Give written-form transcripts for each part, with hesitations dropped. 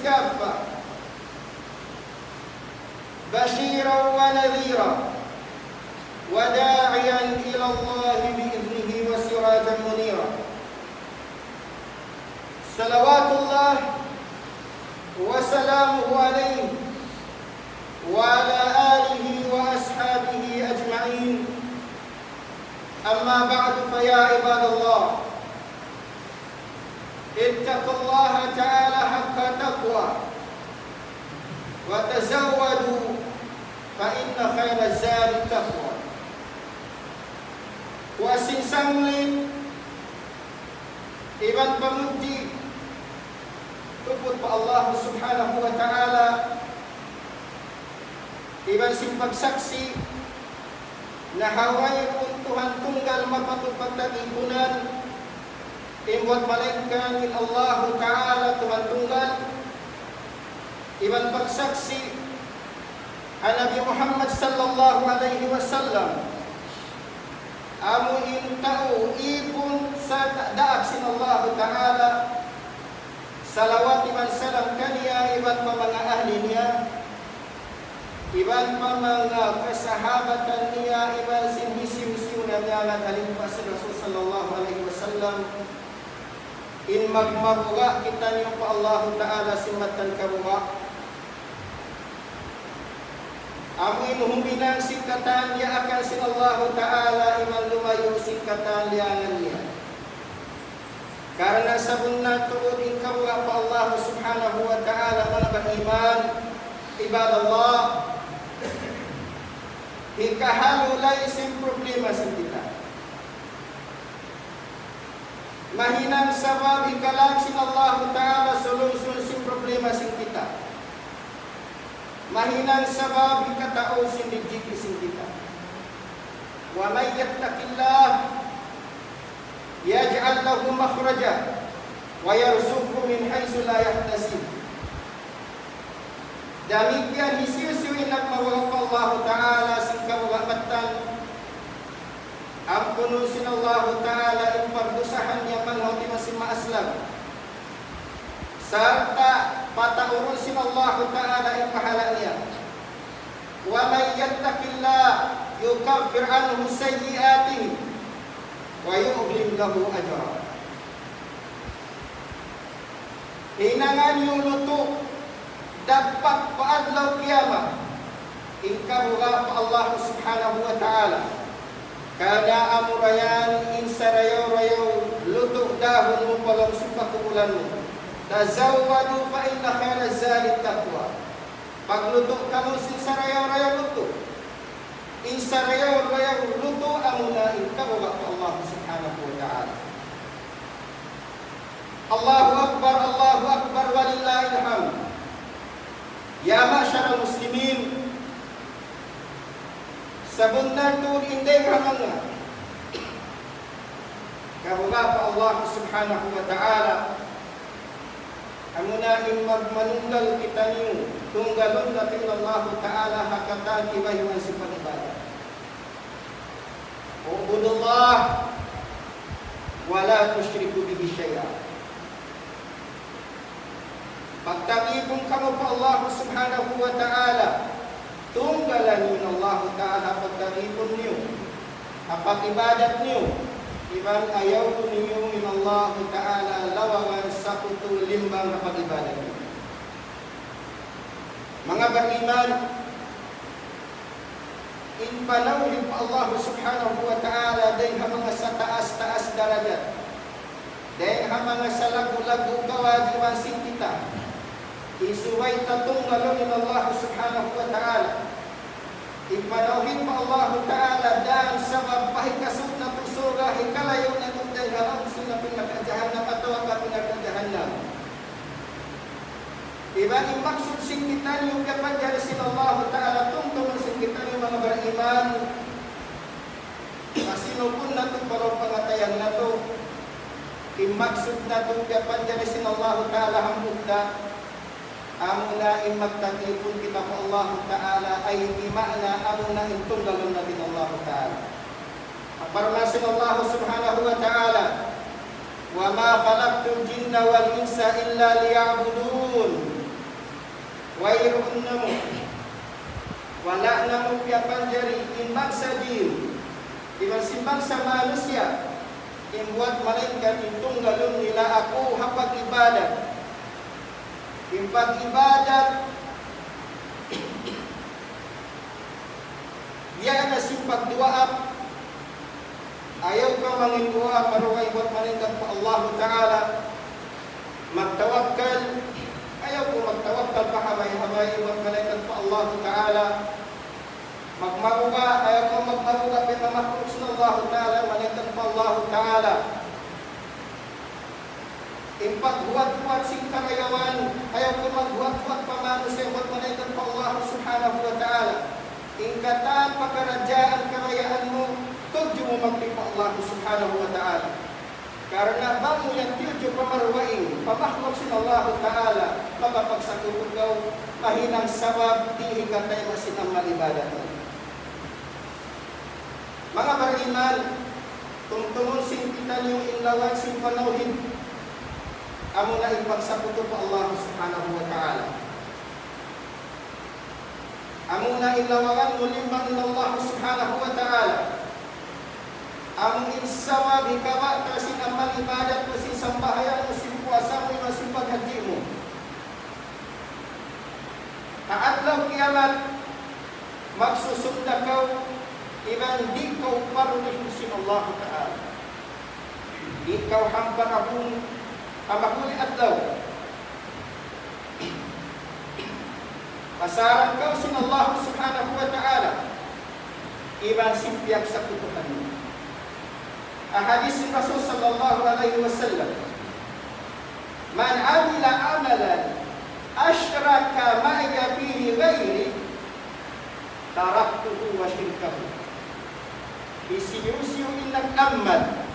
كافة بشيرا ونذيرا وداعيا إلى الله بإذنه وسراجا منيرا. صلوات الله وسلامه عليه وعلى آله وأصحابه أجمعين. أما بعد، فيا عباد الله، اتقوا الله تعالى حق تقوى وتزودوا فإن خير الزاد التقوى. Kuasin sanglit iban pamuti tuput pa Allah subhanahu wa ta'ala, iban simpagsaksi na haway kung Tuhan tunggal mapatupag tag-ikunan imbuat malaikan in Allah ta'ala Tuhan tunggal, iban pagsaksi ang Nabi Muhammad sallallahu alaihi wasallam amuin tao ibon sa daak sin Allah ta'ala, salawat iban salam kaniya, iban pa mga ahli niya, iban pa mga kasahabatan niya, iban sinisiw-siw na niya at halimpas sa Rasul sallallahu alaihi wasallam. In magmabuga kita niyo pa Allah ta'ala simatan kabuga. Amoy huminang sikatan niya akan si Allah ta'ala, iman lumayo sikatan liangan niya. Karena sabun na tuod in kabuga pa Allah subhanahu wa ta'ala mga iman, ibadallah, ikahalulay sin problema sa kita. Mahinang sabab ikalang sin Allah ta'ala solusyon sin problema sin kita. Mahinang sabab ikatao sin digit sin kita. Wa may yattaqillah yaj'al lahu makhraja wa yarzuqhu min haythu la yahtasib. Demikian hisiu-siu nagmawag pa Allah ta'ala sin kabagatan. Ampunun sin Allah ta'ala impardusahan niya manghoti masin maaslam. Serta patahurun sin Allah ta'ala impahala niya. Wa may yattaqillah yukaffir anhu sayyi'atihi wa yu'lim lahu ajra. Hinangan yung luto dapat paadlaw kiyama inkabuha pa Allah subhanahu wa ta'ala. Kada amurayan insarayaw-rayaw luto dahon mo palang sumpakulan mo. Tazawwadu fa inna khayra zadi taqwa. Pagluto kamu insarayaw-rayaw luto. Insarayaw-rayaw luto amuna inkabuha pa Allah subhanahu wa ta'ala. Allahu akbar walillahil hamd. Ya ma'syarul muslimin, sabun na tuod indeng hamanga kabuga pa Allah subhanahu wa ta'ala, amuna in magmanunggal kita niyo tunggalon natin Allah ta'ala hakatan ibayuan si panibaga. Ubudullah wa la tusyriku bihi syai'a. Pagtagipon kamu pa Allah subhanahu wa ta'ala, tunggalan niyo Allah ta'ala pagtagipon niyo, apat ibadat niyo, iban ayaw niyo min Allah ta'ala lawawan sa kutul limbang apat ibadat niyo. Mga beriman, in panawin pa Allah subhanahu wa ta'ala din mga sa taas-taas darajat, din mga sa lagu-lagu kawajiban sin kita, isuway tatunggalon in Allah subhanahu wa ta'ala. Ipanawin pa Allah ta'ala dan sabab pahikasot na tusuga hikalayo na tunday haram sila pinagkajahanam at tawag ka pinagkajahanam. Iban imaksud singkitan yung kapangyari sin Allah ta'ala tungtong singkitan yung mga beriman. Masinupon na itong parang pangatayan na ito. Imaksud na itong kapangyari sin Allah ta'ala hamukda. Amuna in magtatipon kita po Allah ta'ala ay hindi maana amuna in tunggalon natin Allah ta'ala. Aparmasin Allah subhanahu wa ta'ala, wa ma khalaqtul jinna wal insa illa liya'budun. wayroon na mo, wala na mo piyapan jari, imbang sa Diyo, simbang sa manusia, imbuat malaikat itong galon nila ako hapag ibadat. Impag ibadat, diya na simpag duwaap, ayaw ka manginduwa maruhay buat malaikat pa Allah Ta'ala, magtawakkal, ayaw ko magtawakkal pa hamay-hamay buat malaikat pa Allah Ta'ala, magmaruga, ayaw ko magmaruga pinamakruk sa Allah Ta'ala, malaikat pa Allah Ta'ala, impaghuwat-huwat sing karayawan, ayaw ko maghuwat-huwat pamano sa buat malaikat pa Allah Subhanahu wa Ta'ala, ingkatan pagkaradyaan karayaan mo, tudyo mo magtipa Allah Subhanahu wa Ta'ala. Karena bamu yang tujuh pamarwaing, pamahlok sin Allah Ta'ala, mapapagsakutugaw, mahinang sabab, di katay masinang malibadat mo. Mga bariman, tungtungon simpitan yung inlawan sin panawhin, amo na ipagsakuto pa Allah Subhanahu wa Ta'ala. Amo na inlawangan mulimbang in Allah Subhanahu wa Ta'ala. Among insawab ikawa kasi amal ibadat mo si sambahayan mo si puasa mo si paghadi mo. Taadlaw kiamat magsusunda kaw iban di kaw parunih si Allah Ta'ala. Di kaw hamparahong amakuli adlaw. Pasarang kau sin Allah Subhanahu wa Ta'ala iban simpiyak sa kutukan mo. Ahadis Rasul sallallahu alaihi wasallam, man amila amalan asyraka ma'a fihi ghairi taraktuhu wa syirkahu. Isiyu-siyu innak amal,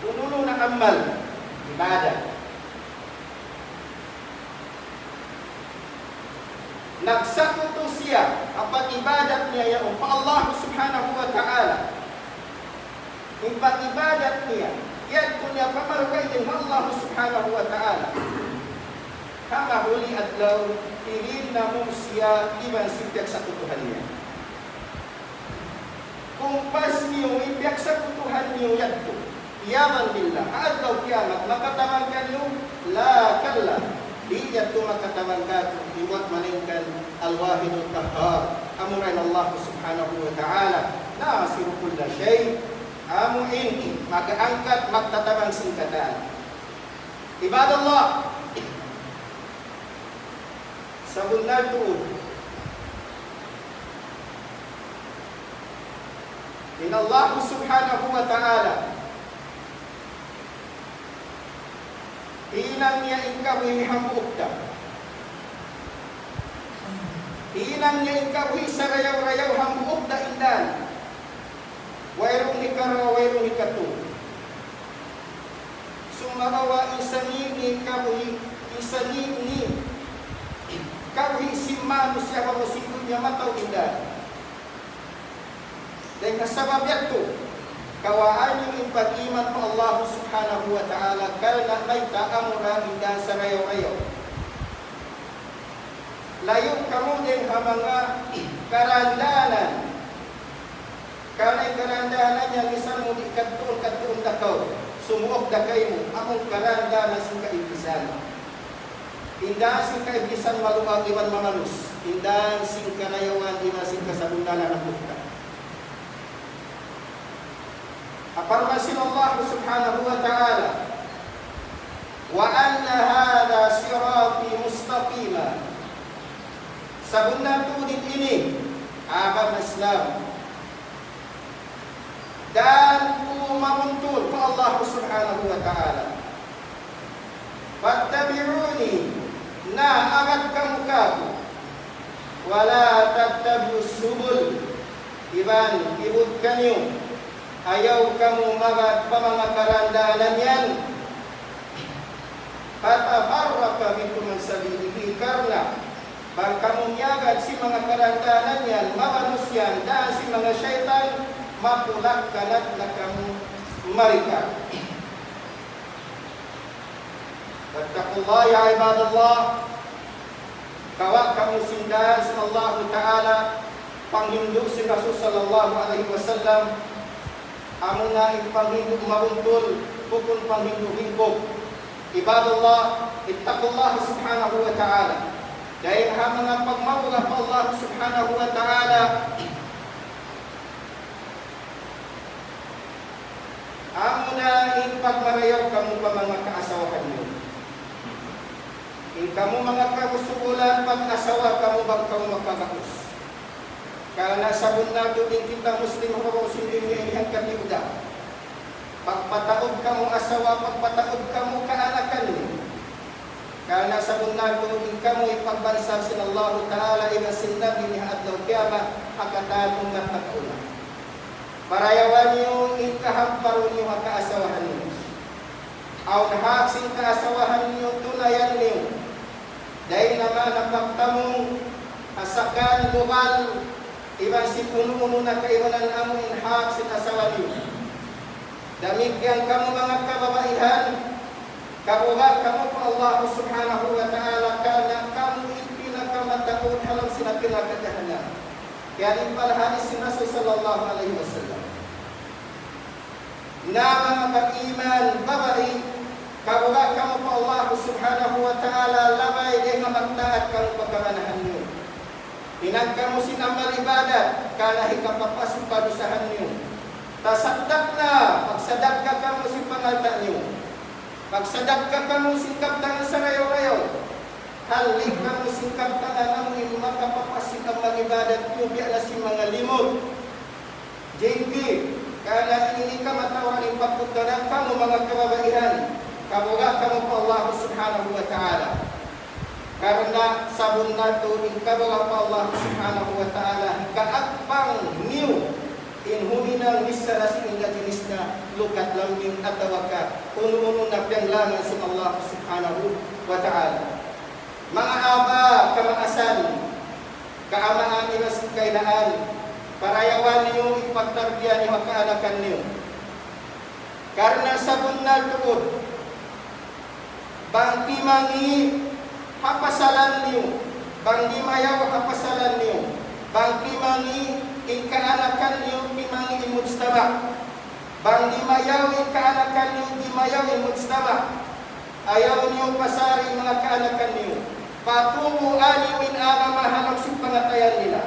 pununo na amal ibadah, nagsakuto siya apat ibadat niya ya pa Allah Subhanahu wa Ta'ala. Ibadat niya, yan ko niya pamarway din Allah Subhanahu wa Ta'ala. Kamahuli adlaw, pilin na mo siya iban sipyak sa kutuhan niya. Kung pas niyo, ipyak sa kutuhan niyo yan to, iyaman billah, adlaw kiamat, makatamang ka niyo, la kalla, di yan to makatamang ka to, iwat malingkan al-wahidul kahar, amuran Allah Subhanahu wa Ta'ala, nasiru kulla syay, amuin, mag-angkat, magtatamang singkatan. Ibadallah, sa bunal tuod, min Allah Subhanahu wa Ta'ala, inang niya ikaw hihambukta, inang niya ikaw hisarayaw-rayaw hambukta indan, wairong hikara, wairong hikatu. Sumarawa isanini kabuhi, isanini kabuhi simanu siya mamusikun niya mataw indan. Dan kasabab yato, kawaan yung ipag-iman pa Allah Subhanahu wa Ta'ala kalna may taamura indan sa rayaw-rayaw. Layo kamu din mga karandanan, kanay karandanan niya, misal mo di kadtuon dakaw, sumuok dakay mo, among karandanan sing kaibisan. Indan sing kaibisan maluwag iwan mamanus, indan sing karayawan, indan sing kasabundanan na bukta. Aparmasin Allah Subhanahu wa Ta'ala, wa anna hadha sirati mustaqima. Sa bundang tudit ini, abang Islam, dan mamuntun pa Allah Subhanahu wa Ta'ala. Fattabi'uni, na agad kamukaku, wala tattabi'us subul, iban ibud kanyo, ayaw kamu magat pa mga karandanan yan, patafarraka bikum ang sabili, karna bang kamunyagan si mga karandanan yan, mamanusyan, dahil si mga syaitan, mapulak kanat na kamu marika. Wattaqullah ya ibadallah, kawa kamu sindahan sa Allah Ta'ala panghindu si Rasul sallallahu alaihi wasallam amo na ipanghindu maruntul bukun panghindu hingkog. Ibadallah, ittaqullah subhanahu wa ta'ala. Dahil ha mga pagmawala pa Allah subhanahu wa ta'ala amo na ipagmarayaw kamu pa mga kaasawahan niyo. Kamu mga kamusugulan pag-asawa kamu bang kamu magkakaus. Karena sabon na din kita Muslim ako sindi niya ang katiuda. Pagpataod kamu asawa, pagpataod kamu kaanakan niyo. Karena sabon na din kamu ipagbansag sin Allah Ta'ala ina sinabi niya at daw kiyama akatabong natakuna. Parayawan niyo ikahamparo niyo ang kaasawahan niyo. Aw nahaksin kaasawahan niyo tunayan niyo. Dahil naman napagtamong asakan lugal iban si puno-uno na kaiwanan amo inhak si asawa niyo. Damikian kamu mga kababaihan, kabuha kamu pa Allah subhanahu wa ta'ala kana kamu ipinakamatakot halang sila pinakadahanan. Kaya rin palahani si Rasul sallallahu alaihi wasallam. Na mga kaiman babae, kabuha kamu pa Allah subhanahu wa ta'ala labay din nga magtaat kamu pagkamanahan niyo. Inag kamu sinamal ibadat, kana hikapapasok padusahan niyo. Tasaddak na, pagsadak ka kamu si pangalta niyo. Pagsadak ka kamu singkap tangan sa rayo-rayo. Halik kamu singkap tangan ang makapapasok ang mag-ibadat niyo, biya na si mga limod. JB, kana ini ka matawang ipagputanan kamu mga kababaihan. Kabuga kamu pa Allah subhanahu wa ta'ala. Karena sabun na ito, ikabaga pa Allah subhanahu wa ta'ala. Kaatpang niyo, inhuminang misara sa inga jenis na lukat lambing at tawaka. Uno-uno na piyanglangan sa Allah subhanahu wa ta'ala. Mga aba, kamaasan, kaamaan nila sa kailaan, parayawan niyo, ipagtarbiyan niyo, kaanakan niyo. Karena sabun na ito, bang timangi hapasalan niyo, bang di mayaw hapasalan niyo, bang timangi ikaanakan niyo, timangi imudstama, bang di mayaw ikaanakan niyo, di mayaw imudstama, ayaw niyo pasari mga kaanakan niyo, patungo niyo inagamahanap si pangatayan nila.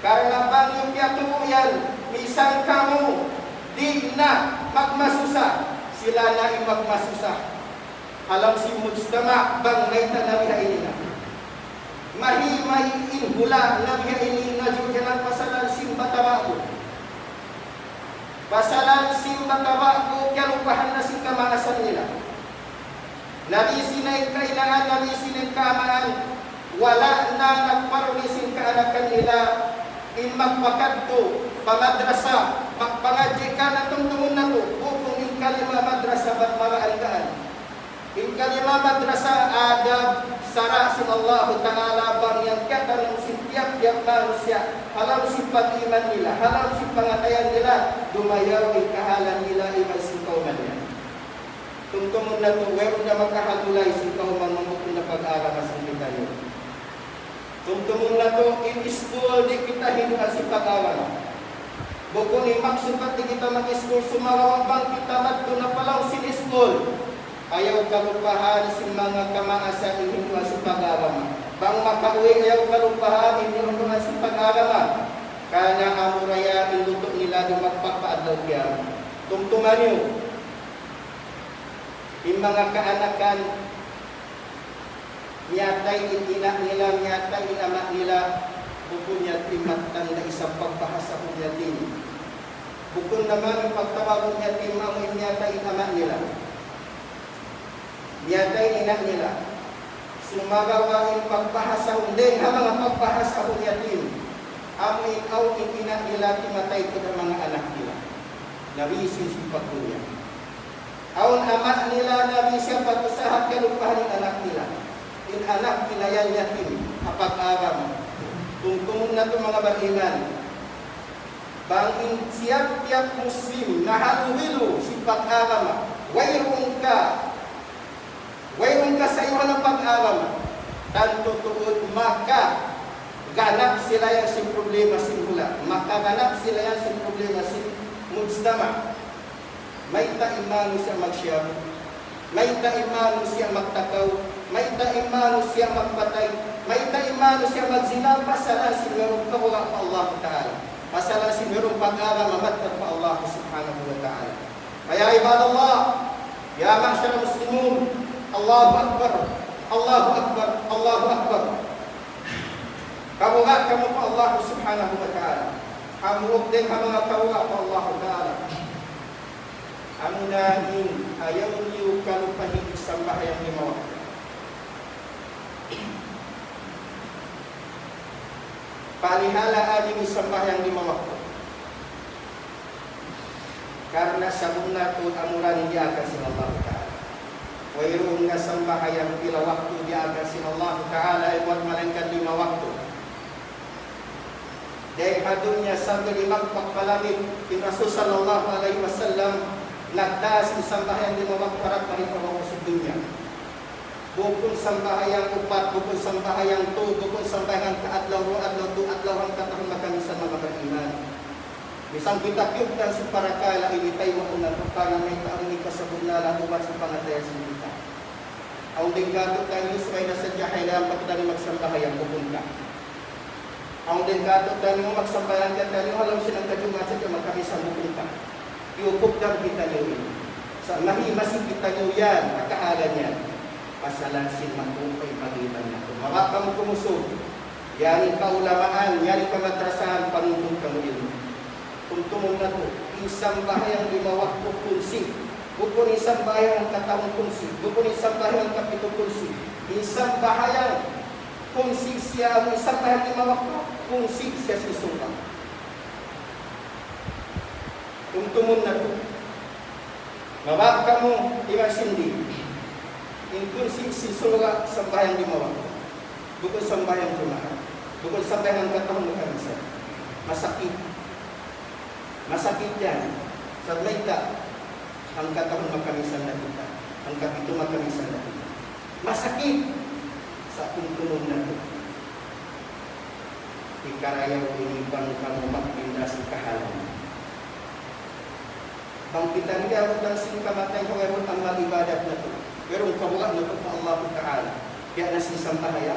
Karena bang yung kiyatubo yan, misang kamu, di na magmasusa, sila na imagmasusa. Alam si mujtama bang may tanamihain nila. Mahimay inhula namihain na jujalan pasalan simbatabago. Pasalan simbatabago kalupahan na si kamaasan nila. Nabisi na yung kailangan, nabisi na yung kamaan. Wala na nagparunisin kaanakan nila. In magpakadto, pamadrasa, magpangadji ka na tungtungon na to. Upong in kalima madrasa ba't maraandaan. In kalima madrasa adab sara sa Allah Ta'ala bang yang kata ng setiap manusia halam si pag-iman nila, halam si pangatayan nila, dumayaw ikahalan nila iman si kauman niya. Tungtungon na to, wero na magkahagulay si kauman mamukul na pag-aramas ang kita yun. Tungtungon na to, in school di kita hinuhan si pag-awan. Bukong imaksupat di kita mag-school, sumarawang bang kita magto na palang sin school. Ayaw kalupahan si mga kamaasan ihinuan si pag-arama. Bang makauwi ayaw kalupahan ihinuan si pag-arama. Kana amuraya iluto nila ng magpapaadlaw yan. Tungtungan nyo. Yung mga kaanakan, niyatay itina nila, niyatay inamak nila, bukun niya timatan na isang pagpahasa ko niya din. Bukun naman ang pagtawag niya timang niyatay inamak nila. Niyatay inak nila. Sumagawain pagpahasa din ang mga pagpahasa ko niya din. Ang ikaw itina nila timatay ko ng mga anak nila. Nabisin si pagkuya. Aun amat nila nabisya patusahat kalupahan ng anak nila. In anak pinayan yatim apag-aram. Tungtungon na ito mga barinan. Bangin siyap-tiap muslim na haluwilo si pag-aram. Wayrong ka sa iwan ng pag-aram. Tanto tuod makaganap sila yang sin problema sin hula, makaganap sila yang sin problema sin mujtama. May taimano siya magsyam, may taimano siya magtakaw, may taimano siya magpatay, may taimano siya magzina, pasalan si merong kawala pa Allah Ta'ala, pasalan si merong pag-ara mamatkat pa Allah Subhanahu wa Ta'ala. Kaya ibadallah, ya ma'asyar muslimun, Allahu Akbar, Allahu Akbar, Allahu Akbar. Kawala kamu pa Allah Subhanahu wa Ta'ala, hamuog din ang mga kawala pa Allah Ta'ala. Ang nahin ayaw niyo kalupahin sa bahayang lima waktu. Palihala aning isang bahayang lima waktu. Karena sabun na ito amuran niya akan sin Allah Ta'ala. Wayroon nga sa bahayang pila waktu niya akan sin Allah Ta'ala ay buat malangkan lima waktu. Dahil hadun niya sa limang pagpalamit in Rasul sallallahu alaihi wasallam nagtaas isang bahayang lima waktu para paripabaw sa dunya. Bukod sa bahayang upat, bukod sa bahayang tu, bukod sa bahayang kaadlaw, adlaw ang katahon makami sa mga beriman. Bisang kita kyugdan si parakala initay mo na para may taong kasabog na lang ubat sa pangataya sa kita. Ang dinggato tayo sa na sa jahilan pagdali magsambahayang pupunta. Ang dinggato tayo magsambayan ka tayo halam sinang kadyungan sa makami sa pupunta. Iupugdan kita nyo sa mahimasig kita nyo yan, pagkahalan yan. Pasalansin magpupay pagitan na ito. Makakam kumusog, yanin kaulamaan, yanin kamatrasahan, panutong kamunin. Kung tumong na ito, isang bahayang limawak po kunsi, bukun isang bahayang katawang kunsi, bukun isang bahayang kapito kunsi, isang bahayang kunsi siya, isang bahayang limawak po, kunsi siya susumbang. Kung tumun na ito, mabag ka mo, imasindi, inkun sisulga sa bayang limawa, bukod sa bayang tumahan, bukod sa bayang katahong makamisa, masakit. Masakit yan. Sa mayta, ang katahong makamisan na kita, ang kapito makamisan na kita. Masakit sa kung tumun na ito. Ikarayaw inibang kamumak pindas kahalan. Bang kita niya ako ng singkamatay ko ngayon ang malibadat na ito. Pero ang kabulan na ito pa Allah Ta'ala. Kaya nasisang bahaya.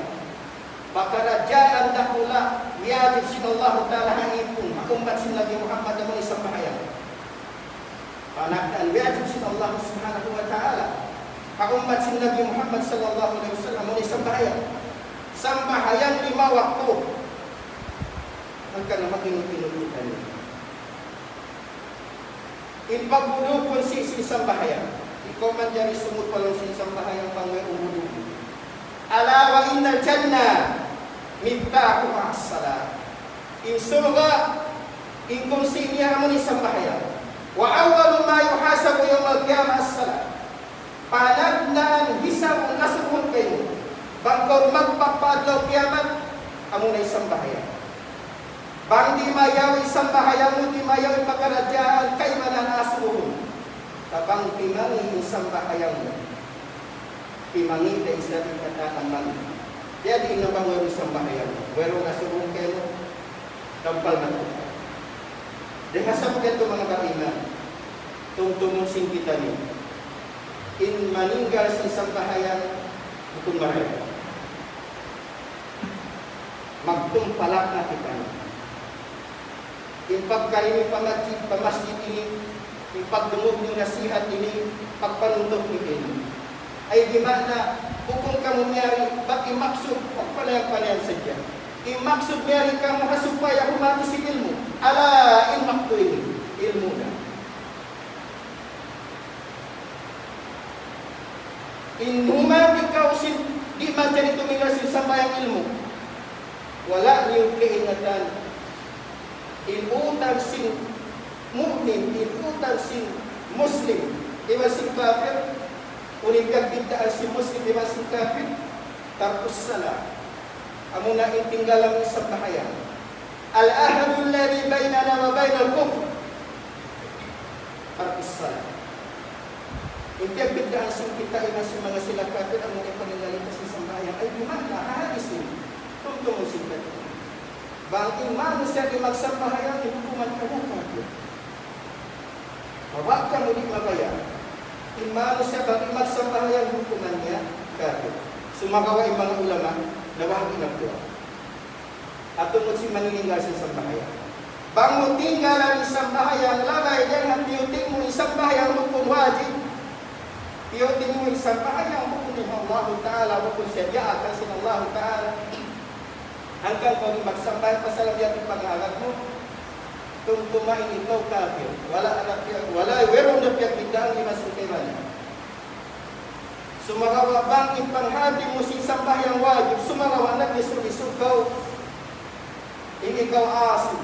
Pakarajaan dakula yajib sin Allah Ta'ala hangipun. Akumbat sin Nabi Muhammad naman isang bahaya. Panagdaan yajib sin Allah Subhanahu wa Ta'ala. Akumbat sin Nabi Muhammad sallallahu alaihi wasallam naman isang bahaya. Sang bahayang lima waktu. Ang kanama tinutulutan niya. Ipagbulu kung si isang bahaya. Ikaw man dyan isumot pa lang si isang bahayang pangway umulu. Ala wa innal jannah mibtahu as-salat. Insurga in kung siya mo isang bahaya. Wa awwalu ma yuhasabu yawm al-qiyamah as-salat. Panagnan hisab nasuhon kayo. Bangkor magpapadlaw kiyamat amo na isang bahaya. Bang di mayaw isang bahaya mo, di mayaw ipagkaradyaan kay mananasuhon. Tabang timangi isang bahaya mo, timangi na isa rin kataan man. Kaya di inabang wero isang bahaya mo. Wero nasuhon kayo, tampal na ito. Di masam ka ito mga bariman, tungtumusin kita niyo. In maninggal sa isang bahaya, bukong maraya. Magtumpalak na kita niyo. Yung pagkaini pamasjid ini, yung pagdungog ng nasihat ini, pagpanundok ini, ay di ba na kung kamunyari, bak imaksud, pagpalayang-palayang sadya. Imaksud nyari kang mahasupay, ako mati si ilmu. Ala, ilmakto ini, ilmu na. Inhumati ikaw di man dyan itumilasin sa bayang ilmu. Wala niyong kaingatan. Ilutan sin mu'min, ilutan sin muslim, iwan sin kafir, uling kagbigdaan si muslim, iwan sin kafir, tapos sala. Amo na intinggalang isang bahaya. Al-ahadul ladhi bainana wa bainal kufr. Tapos sala. Hindi kagbigdaan sin kita, iwan sin mga sila kafir, amo na ipaninggaling kasi isang bahaya. Ay, gimana? Hahalis din. Tungtong sin kafir. Bang manusia di magsambahayan hukuman kanya kafir. Bawa kamu di mabaya. Manusia bagi magsambahayan hukumannya kafir. Sumagawa mga ulama nawahag inagdua. Atau mo si manininggal sa sambahayan. Bang mo tinggalan isang bahayang labay yan at piyuting mo isang bahayang hukum wajib. Piyuting mo isang bahayang hukum ni Allah Ta'ala hukum syariah akan sin Allah Ta'ala. Hanggang kau magsambay pa sa labiat ng panghalag mo, kung kumain ikaw kafir, wala werong na piyak bigdaan di masukay man. Sumagawa bang ipanghati mo si isang bahayang wajib, sumagawa nag-isugaw, ini kau asin,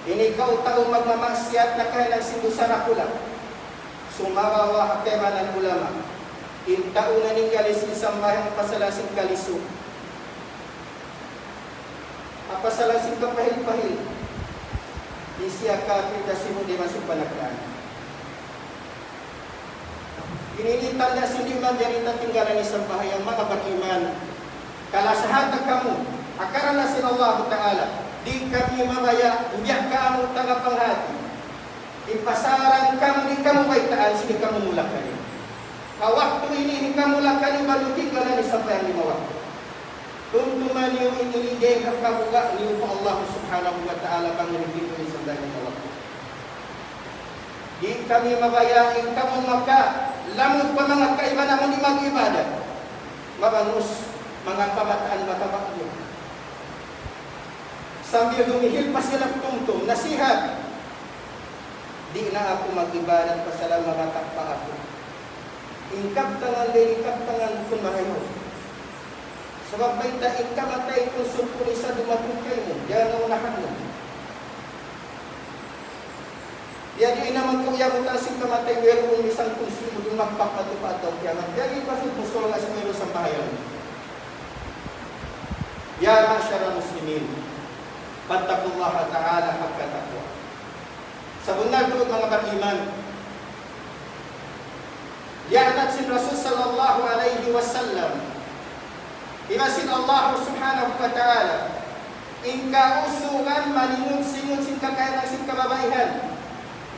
ini kau tahu magmamasyat na kaya ng sindusan ako lang. Sumagawa hakeman ng ulama, intao na ning kalis isang bahayang pasalasing kaliso. Apa salah singkap pahil-pahil di siya kafir dasimu di masuk panaglaan. Ininitan niya sindi man jarita tinggalan isang bahayang mga beriman. Kalasahan kamu akaran na sin Allah Ta'ala di kami mamaya uyak kamu tagapang hati. Ipasaran kamu di kamu baitaan sini kamu mulakani. Waktu ini kamu mulakani baru tinggalan isang bahayang lima waktu. Untuk maniu ini dia kabuga niu Allah Subhanahu wa Ta'ala pangribitu isandanya Allah. Di kami mabayain kamu maka lamut pa mga kaibanan mo di mag-ibadah. Mabanus mga kabataan matabakyo. Sambil dumihil pa sila tungtong nasihat. Di na ako mag-ibadah pa sila mga takpa ako. Ingkap tangan kung mahayo. Sebab baita ikamatay kung sulpun isa dumatungkay mo, yan ang unahan mo. Yan yung inaman kong yamutan si kamatay, meron isang konsumo dumagpak na tupataw kiamat. Yan yung pasok mo sulong as meron sa bahayan. Ya masyara muslimin, Fattakullaha ta'ala haqqa taqwa. Sa benar tu mga beriman, ya'nat si Rasul sallallahu alaihi wasallam imasin Allah Subhanahu wa Ta'ala ingka usungan malingun-singun sin kakayanan sin kababaihan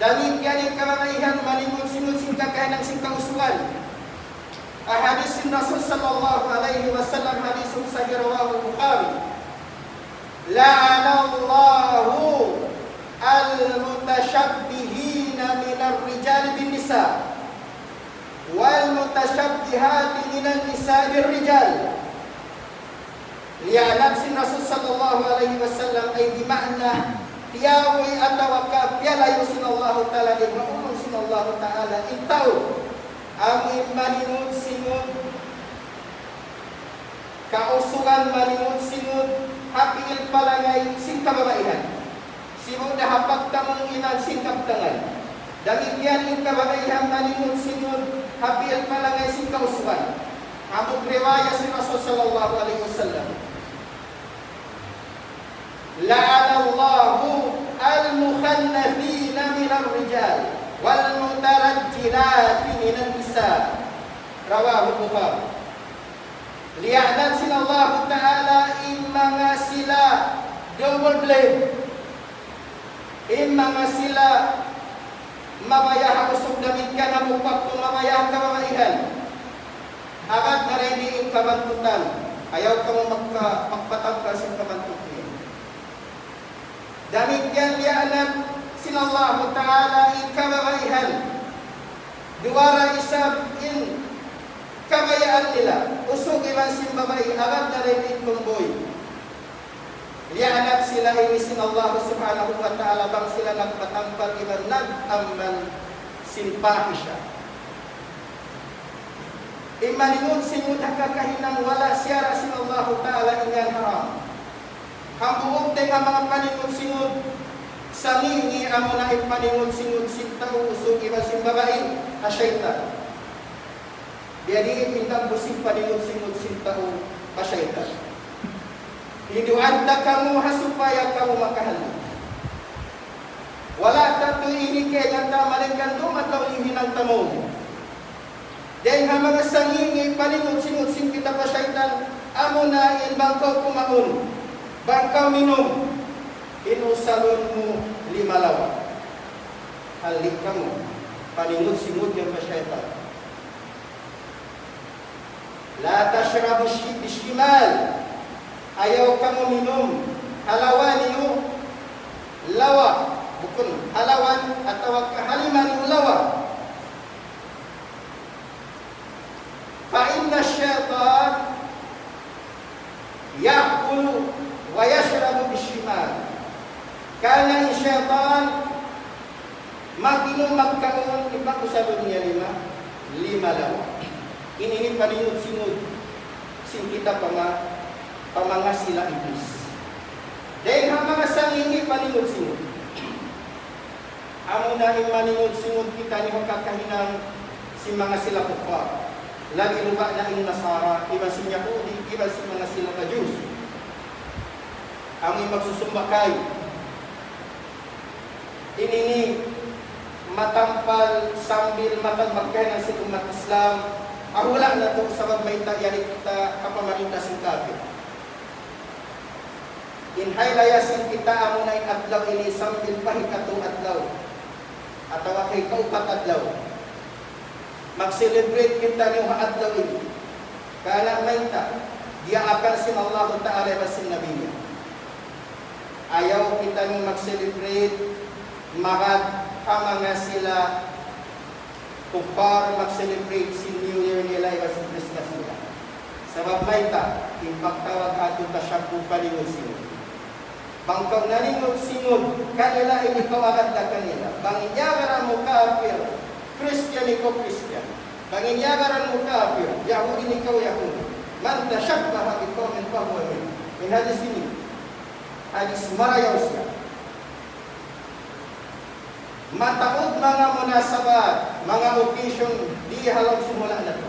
damit yan kababaihan malingun-singun sin kakayanan sin kausugan hadis sin Rasul sallallahu alaihi wasallam hadis sahih rawahu Bukhari la'ana Allahu al-mutashabbihina minar rijal bin nisa wal mutashabbihati minan nisa bir rijal. Lianat si Rasul sallallahu alaihi wasallam ay di makna tiyawi atawa ka piyalayo sin Allah Ta'ala di maulong sin Allah Ta'ala itaw ang malinod sinod kausugan malinod sinod hapil palangay sin kababaihan simod na hapag tamong inan sin kaptangan damigyan in kababaihan malinod sinod hapil palangay sin kausugan among riwaya si Rasul sallallahu alaihi wasallam la'ana Allahu al-mukhannathina minar rijal wal mutarajjilati minan nisa rawahu Bukhari. Li'anat sila Allah Ta'ala mga sila double blame mga sila mabayah usog damit ka na mukpak kung mabayah ka mamaihan agad na rin diin kabantutan ayaw ka mo magpatangka sa kabantutan. Damit yan lianan sila Allah Ta'ala ikababaihan duwara isab in kabayaan nila usog iman sin babae agad na rin itumboy lianan sila ini sin Allah Subhanahu wa Ta'ala bang sila nagpatampal iman nag-aman sin pahisya imaningon sinod kakahinang wala siyara sin Allah Ta'ala ingan haram. Hambuog din ang mga paningon-sinod sa nini amo na ipaningon-sinod sintao usog iba sin babae asyaitan. Diyan pintang busing paningon-sinod sintao asyaitan. Hiduanta kamu hasupaya kamu makahal. Wala tatu ini kaya tamalingkan dumat daw ihinang tamon. Diyan ang mga sangingi paningon-sinod sin kita asyaitan amo na inbangkaw kumaon. Bangka minum, inusalon mo 5 lawa. Halik ka mo, palingot-singot yung pasyaitan. La tashrabu bishimal, ayaw ka mo minum, halawan niyo, lawa, bukun, halawan, at tawag ka haliman niyo lawa. Fa inna syaitan ya'kulu wa yashrabu bishimal. Karena yung syaitan mag-inom magkaon, ipakusalon niya 5 lawa. Ini palingot-singot sing kita pamanga sila iblis. Dahil ang mga sangingi palingot-singot. Amo na yung malingot-singot kita ni magkakahinang si mga sila kufar. Lagi lupa na yung Nasara, iba si Yahudi, iba si mga sila na Diyos. Ang magsusumbakay. Ini matampal sambil matagmagkay ng si umat Islam. Wala na ito sabab may tayari kita kapamarinta sing kafir. Inhaylayasin kita amo na adlaw ini sambil pahit atong adlaw. Atawa kay kaupat adlaw. Mag-celebrate kita ng adlaw ini. Kala may ta, dia akan sin Allah Ta'ala basin Nabi niya. Ayaw kita ng mag-celebrate, mga sila kufar mag-celebrate si New Year nila iba sa Christmas nila. Sabab may ta, impagtawag ato ta siya po palingot-singot. Bangkaw nalingot-singot, kanila inikawagan na kanila. Banginyagaran mo kafir, Christian ikaw Christian. Banginyagaran mo kafir, Yahudi ikaw Yahudi. Man tashabbaha biqawmin fahuwa minhum. May hadis ini. Hadis marayaw siya. Mataod mga munasabat, mga occasion, di halang simula na ito.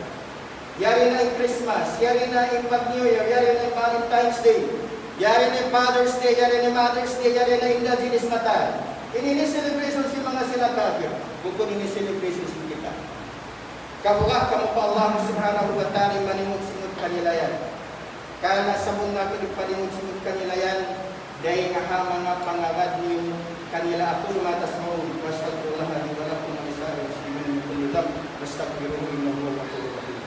Yari na yung Christmas, yari na yung New Year, yari na yung Valentine's Day, yari na yung Father's Day, yari na yung Mother's Day, yari na yung Indigenous Natal. Ini-celebration si mga sila kafir, bukod ini-celebration si kita. Kabuka kamu pa Allah subhanahu wa ta'ala manimut-simut kanila yan. Kaya sa muna pinagpalimut-simut kanila yan, dahil nga mga pangagad niyo kanila ako matasmaun wastaghfirullah li wa lakum wa lisa'iril muslimin min kulli dhanb wastaghfiruhu innahu huwal ghafurur rahim.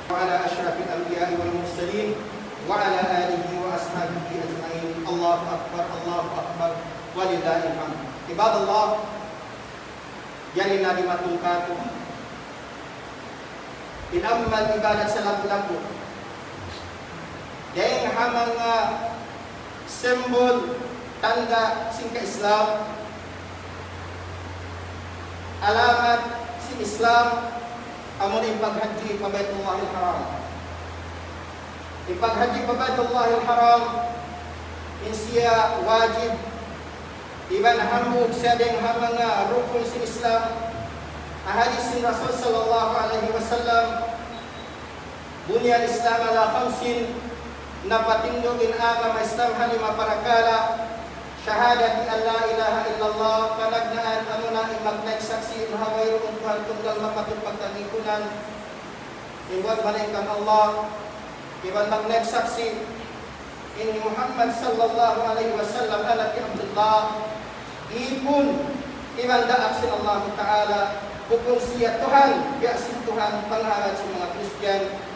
Wa ala asyrafil anbiya'i wal mursalin wa ala alihi wa ashabihi ajma'in. Allahu akbar walillahil hamd. Ibadallah, yan na dimatungkato. Inamal ibadat sa labu-labu. Dahil mga symbol tanda sing Islam, alamat si Islam amo ni paghaji pa Baitullahil Haram. Ipaghaji pa Baitullahil Haram insiya wajib iban hamug sa ding mga rukun si Islam. Ahadis si Rasul sallallahu alaihi wasallam, bunya al-Islam ala khamsin, napatindogin agama Islam halima parakala. Syahadati an la ilaha illallah, panagnaan ano na imagnagsaksi mahaway rung Tuhan tunggal mapatupagtangikunan iwan malaikan Allah, iwan magnagsaksi ini Muhammad sallallahu alaihi wasallam anak Abdullah, ipun iwan daak sin Allah Ta'ala, bukong siya Tuhan, biasin Tuhan pangharad sa mga Kristiyan.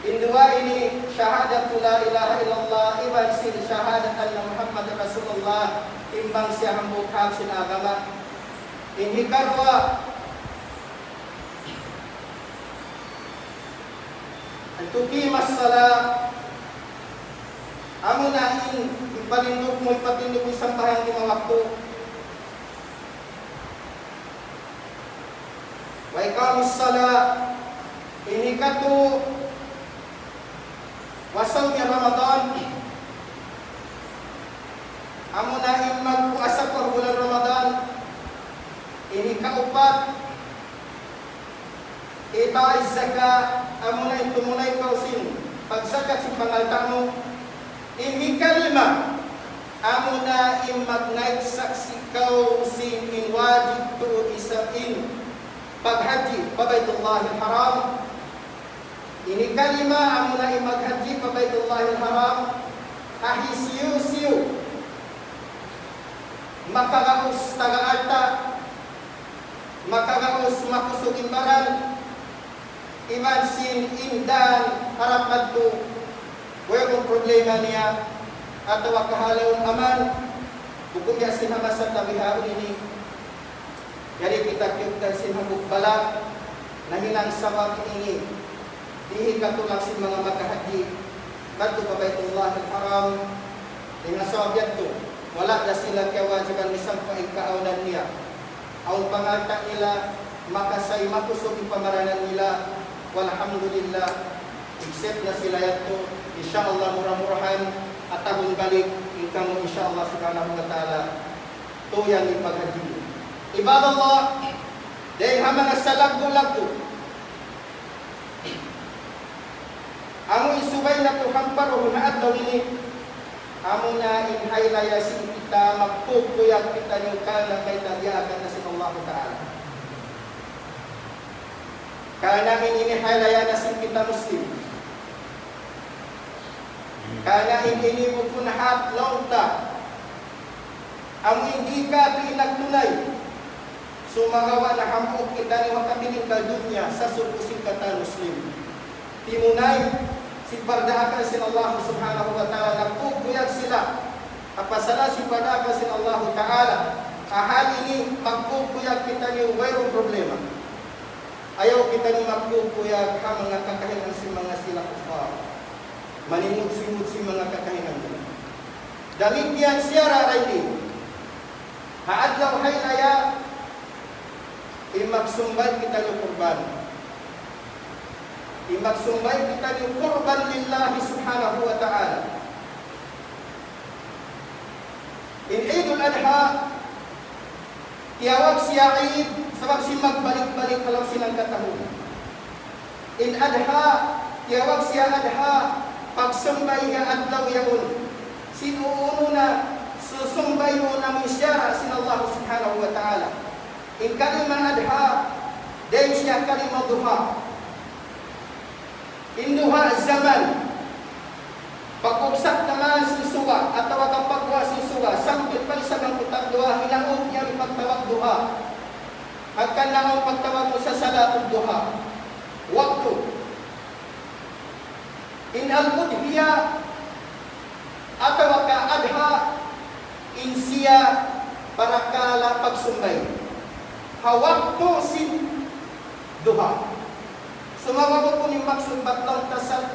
Indua ini syahadatu la ilaha illallah, iban sin syahadat anna Muhammad Rasulullah, imbang siya hambuk hak sin agama. Ini karwa tuqimas salat, amo nain ipalindog mo ipatindog mo sambahan 5 waktu. Wa iqamis salat, ini katu wasal ya Ramadan, amo na magpuasa pa bulan Ramadan. Ini kaupat ita zakat, amo na itumunay kausin pagzakat si pangalta mo. Ini kalima amo na imagnay saksi kausin in wajib tu isain paghaji pa Baitullahil Haram. Ini kalima amo na imaghaji pa Baitullahil Haram. ahi siu-siu makagaus taga-alta, makagaus makusog imbaran, iman sin indan harap adto wala problema niya atau kahalawang aman hukum ya sinama sa tabihaon ini. Jadi kita kyuktan sinhabuk balak na hinang sabab ini dihi katulak sin mga magkahaji kadto ka Baitullah al-Haram dengan sabab yato wala na sila kawajiban isang paikaawanan niya ang pangalta nila makasay makusog pamaranan nila. Walhamdulillah except na sila yato insyaallah murah-murahan at tabong balik ikang insyaallah subhanahu wa ta'ala tuyang ipaghaji. Ibadallah dahil hamang sa lagdo-lagdo ang isubay na tuhang paro na adlaw ini amo na inhaylaya si kita magpupuyag kita yung kana kay tabiakan na sin Allah ta'ala. Kana inihaylaya na sin kita Muslim. Kana ini mukunahat longta ang hindi ka pinagtunay sumagawa na hamok kita ni makatiling ka dunya sa surpusin kata Muslim. Timunay si pardaakan sin Allah subhanahu wa ta'ala nagpupuyag sila kapasala si pardaakan sin Allah ta'ala ahal ini magpupuyag kita ni mayroong problema. Ayaw kita ni magpupuyag ha mga kakahinan si mga sila kufar. Manimut si mga kakahinan nila. Damikian siyara raili. Haadlaw haylaya imagsumbay kita ni kurban. Imagsumbay kita ni kurban lillahi subhanahu wa ta'ala. In Eidul Adha tiyawag siya Eid sabab si magbalik-balik halang silang katahon. In Adha tiyawag siya Adha pagsambay nga adlaw yaon. Sinuuno na susumbay mo na misyara sin Allah subhanahu wa ta'ala. In kalima Adha dahil siya kalima duha. In duha zaman pagkuksak naman si suwa at tawag ang pagwa si suwa sangkit palisag ang putang duha hinangod niya ipagtawag duha. Agkan na ang pagtawag mo sa salatong duha. Waktu. In al-Udhiya atau ka Adha in siya para kala pagsumbay. Hawakto sin duha. Sumawag po ni magsumbat lang tasal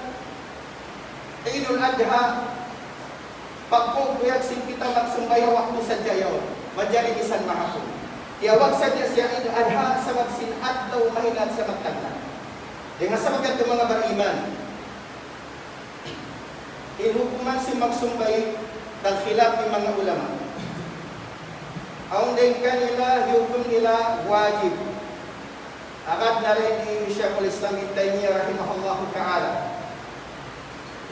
Eidul Adha pagpuguyag sin kita magsumbay hawakto sa jayaw. Majali isan mahapon. Tiyawag sadya siya Eidul Adha sabab sin adlaw mahinat sa magtagna. Dengan sabab ito mga bariman inukuman si magsumbay ng khilaf ng mga ulama. Ang din kanila, hukum nila wajib. Agad na rin ni Shaykhul Islam Ibn Taymiyyah rahimahullah ta'ala.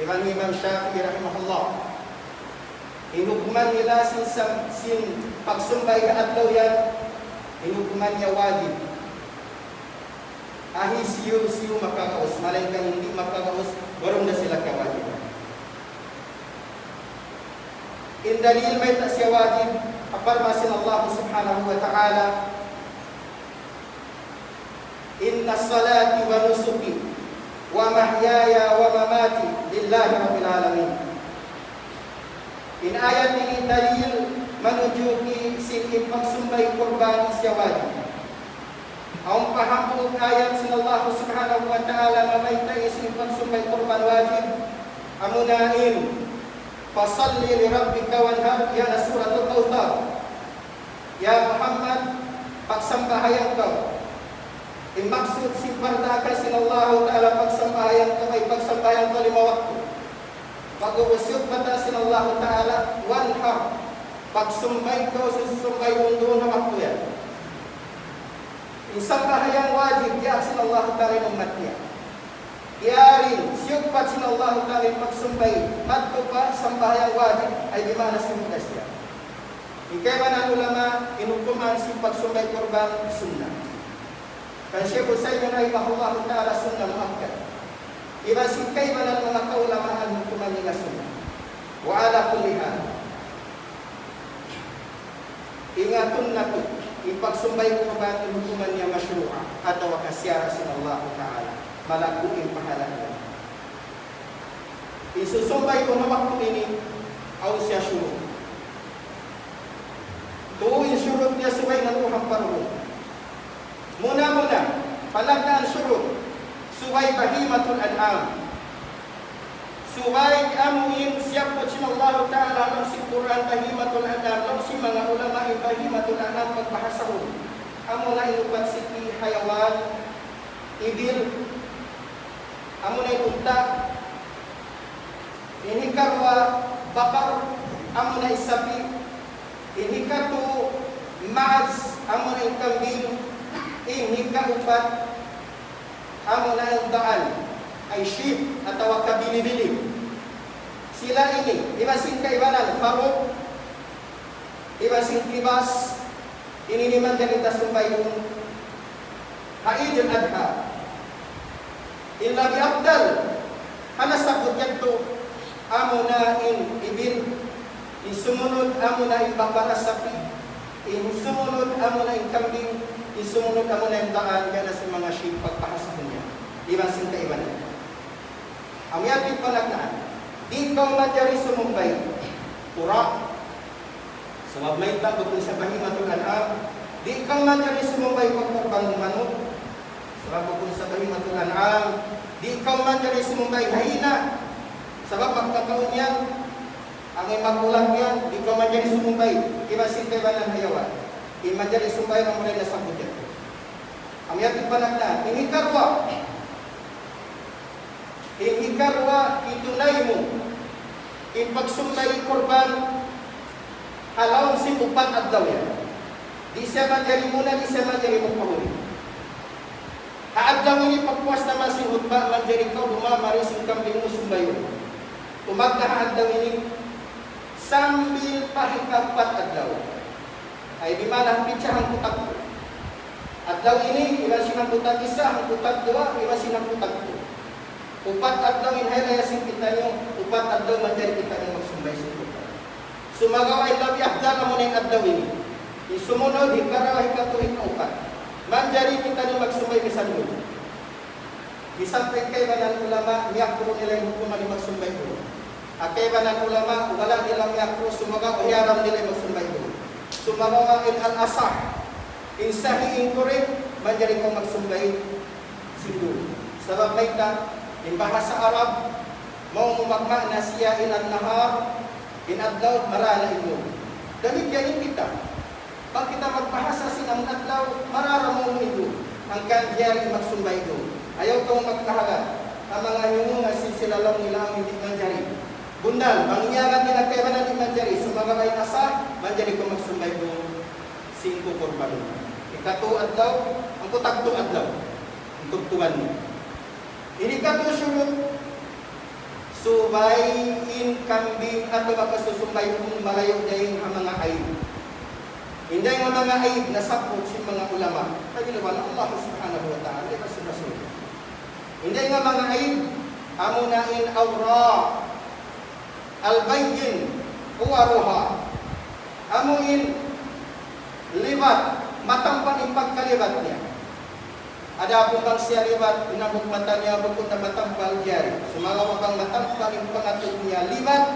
Imam Shafi'i rahimahullah. Inukuman nila sin pagsumbay ka adlaw yan, inukuman niya wajib. Ahi siyo makakaos, malaykang hindi makakaos, warong na sila kawajib. In dalil may tasya wajib aparmasin Allah subhanahu wa ta'ala inna salati wa nusuki wa mahyaya wa mamati lillahi rabbil alamin. In ayat ini dalil menuju sin pagsumbay kurban isya wajib. Ang pahambog ayat sin Allah subhanahu wa ta'ala mamaytay sin pagsumbay kurban wajib amunain fasalli li rabbika wanhar ya suratul Kautsar. Ya Muhammad, pagsambahayan ka. Imaksud si pardaka sin Allah ta'ala pagsambahayan ka ay pagsambahayan ka 5 waktu. Pag-uusyob bata sin Allah ta'ala wanhar. Pagsumbay ka susumbay undo na waktu yan. Isambahayan wajib ya sin Allah ta'ala umat niya. Yarin, siyugpat sin Allah ta'ala pagsumbay madto pa sambayang wajib ay di mana simudas siya. Ikay man ang ulama inukuman si pagsumbay kurban sunnah. Kan Syekhul Utsaimin rahimahullah ta'ala sunnah muakkad. Iba si kay man ang mga kaulamaan hukuman nila sunnah. Wa ala kulli hal, ingatun nato, ipagsumbay kurban hukuman niya masyru'a atau kasyara sin Allah Ta'ala. Malakuin pahalaan. Isusumbay ko na waktu ini, aw siya syurut. Tuwin syurut niya suway na tuhang parulong. Muna-muna, palagdaan syurut, suway bahimatul an'am. Suway amuin siya po sin Allah Ta'ala ng si Quran bahimatul an'am, ng si mga ulama yung bahimatul an'am pagbahasahon. Amo na inupat si hayawan, ibil, amo na ipunta, inikarwa, bakar, amo na isapi, inikatu, maaz, amo na ikambing, inikaupat, amo na yung daan, ay sheep atau kabili-bili. Sila ini, ibasin kaibanan, farok, ibasin kibas, ini naman kita sumbay yung Haidul Adha. Illa bi abdal, hanasabot yan to, amo na in ibil, isumunod amo na in bakara sapi, isumunod amo na in kambing, isumunod amo na in daan, kaya sa mga sheep pagpahasakon niya. Ibasin kaibanan. Ang yating palagdaan, di ka madari sumumbay, pura, sabab may tabot sa bahimatul an'am, di ka madari sumumbay pagkurbang manok, sabab kung sa bahimatul an'am, di ka madari sumumbay hahina, sabab pagkakaon yan, ang imagulang yan, di ka madari sumumbay, ibasin kayo ba ng hayawan, di madari sumumbay ang mulay na sabot yan. Ang yating palagdaan, inikarwa, itunay mo, ipagsumbay korban, halaw si upat at daw yan. Di siya manjari muna, di siya manjari mo pahuli. Haadlaw ini pagpuas naman si hutba, manjari ka, dumamari si kambing mo sumbay mo. Umagda haadlaw ini, sambil pahikapat adlaw. Ay di mana pitsa ang putak ko. Adlaw ini, iba sinang putak isa, ang putak dua, iba sinang putak ko. Upat adlaw inhalayasin kita nyo, upat adlaw manjari kita nyo magsumbay sa ito. Sumagaw ay labi adlaw mo na yung adlaw ini. Isumunod, hikaraw, hikatuhin na upat. Manjari kita nyo magsumbay sa ito. Isampay kay banan ulama, miyakro nila yung hukuman yung magsumbay ito. At kay banan ulama, wala nilang miyakro, sumagaw, hiyaram nila yung magsumbay ito. Sumagaw in al-asah, insahiin ko rin, manjari ko magsumbay sindo. Sabab may ta, in bahasa Arab, mau umakma na siya ilan nahar, inadlaw, marala ino. Damigyanin kita. Pag kita magbahasa sinang adlaw, marara mo ito. Ang kanjari magsumbay ito. Ayaw kong magkahagat. Ang mga hinunga silsilalong nila ang hindi manjari. Bundal, manginyagan nila kaya na di manjari. Sumagabay nasa, manjari ko magsumbay ito. 5 korban. Ikatu adlaw, ang kutagto adlaw. Ang tugtugan mo. Ini katu syurut subayin kambing atau makasusumbay kung malayo dahil ang mga aib. Hindi ang mga aib na sapot si mga ulama. Paginawan Allah subhanahu wa ta'ala ay kasunod. Hindi ang mga aib amunain awra albayyin uwaruha amuin libat matampan yung pagkalibat niya. Ada pun bang siya libat, pinabuk mata niya, berpunta matampal jari. Sumalaw bang matampal yung pangatul niya, libat,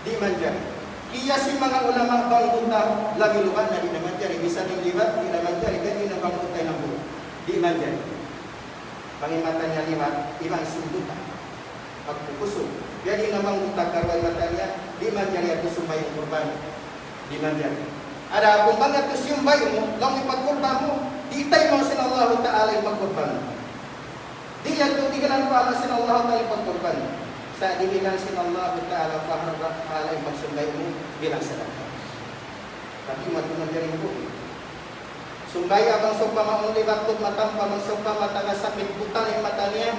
di manjari. Iya si mga ulama bang punta, lagi luban na di naman jari. Bisa di libat, di naman jari, dan di naman punta ng bulo. Di manjari. Pangimata niya libat, iba isang buta. Pagpupuso. Jadi naman buta karway mata niya, di manjari at sumbay yung kurban. Di manjari. Ada pun bang at sumbay mo, lang ipagkurban mo, itay mo sin Allah Ta'ala yung pagkurban. Di yan kung di ka lang pala sin Allah Ta'ala yung pagkurban. Sa dinilang sin Allah Ta'ala Ta'ala yung magsumbay mo bilang sadaka. Tapi matunan diri mo. Sumbay abang sumpa maong libatot matampa magsumpa matangasakit butang yung mata niya.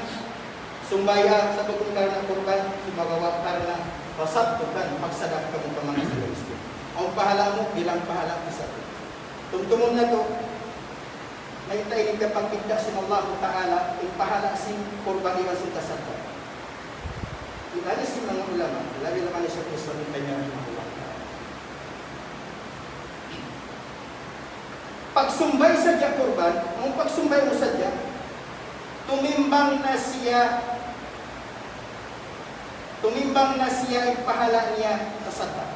Sumbaya sa tukong karna kurban, sumagawa karna pasat tukan pagsadak ka mo pamang sa Kristo. Ang pahala mo bilang pahala isa. Tungtungon na to, may tayo ka pagkita sin Allah Ta'ala, ipahala sin kurban iwan sin kasata. Ilali si mga ulama, ilali naman siya pagsumbay sadya kurban, ang pagsumbay mo sadya, tumimbang na siya ipahala niya sa sadaka.